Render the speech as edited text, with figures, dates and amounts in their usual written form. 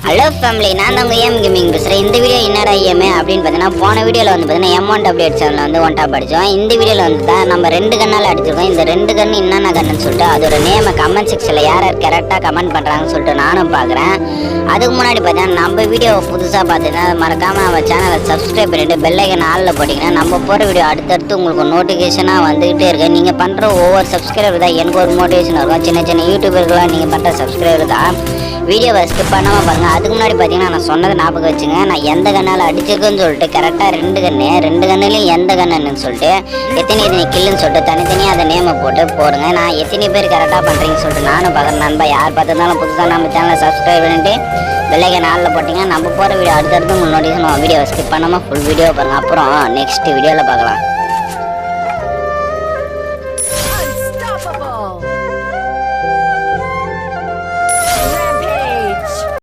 Hello family, நான் தான் உங்கள் ஏம் கேமிங் பேசுகிறேன். இந்த வீடியோ என்னடா ஏமே அப்படின்னு பார்த்தீங்கன்னா, போன வீடியோவில் வந்து பார்த்தீங்கன்னா M1 அப்டேட் சேனலில் வந்து ஒன் டாப் அடித்தோம். இந்த வீடியோவில் வந்து தான் நம்ம 2 கண்ணால் அடிச்சிருக்கோம். இந்த 2 கன்று என்னென்ன கண்ணுன்னு சொல்லிட்டு அதோட நேமை கமெண்ட் செக்ஷனில் யார் யார் கரெக்டாக கமெண்ட் பண்ணுறாங்கன்னு சொல்லிட்டு நானும் பார்க்குறேன். அதுக்கு முன்னாடி பார்த்தீங்கன்னா நம்ம வீடியோவை புதுசாக பார்த்தீங்கன்னா மறக்காமல் நம்ம சேனலை சப்ஸ்கிரைப் பண்ணிவிட்டு பெல்லைக்கன் ஆளில் போட்டிங்கன்னா நம்ம போகிற வீடியோ அடுத்தடுத்து உங்களுக்கு நோட்டிஃபிகேஷனாக வந்துக்கிட்டே இருக்கு. நீங்கள் பண்ணுற ஒவ்வொரு சப்ஸ்கிரைபர் தான் எனக்கு ஒரு மோட்டிவேஷன் இருக்கும். சின்ன சின்ன யூடியூபர்களாக நீங்கள் பண்ணுற சப்ஸ்கிரைபர் தான். வீடியோவை ஸ்கிப் பண்ணாமல் பாருங்கள். அதுக்கு முன்னாடி பார்த்தீங்கன்னா நான் சொன்னது ஞாபகம் வச்சுங்க. நான் எந்த கண்ணால் அடிச்சிருக்குன்னு சொல்லிட்டு கரெக்டாக 2 கண்ணுலையும் எந்த கண்ணுன்னு சொல்லிட்டு எத்தனை கில்லுன்னு சொல்லிட்டு தனித்தனியாக அதை நேமை போட்டு போடுங்க. நான் எத்தனை பேர் கரெக்டாக பண்ணுறீங்கன்னு சொல்லிட்டு நானும் பார்க்குறேன். நண்பா யார் பார்த்துருந்தாலும் புதுசாக நம்ம சேனலை சப்ஸ்கிரைப் பண்ணிட்டு பெல்லைக்கன் ஆளில் போட்டிங்கன்னா நம்ம போகிற வீடியோ அடுத்தடுத்து உங்களுக்கு நோட்டிஃபிகேஷன் வீடியோவை ஸ்கிப் பண்ணாமல் ஃபுல் வீடியோ பாருங்கள். அப்புறம் நெக்ஸ்ட் வீடியோவில் பார்க்கலாம்.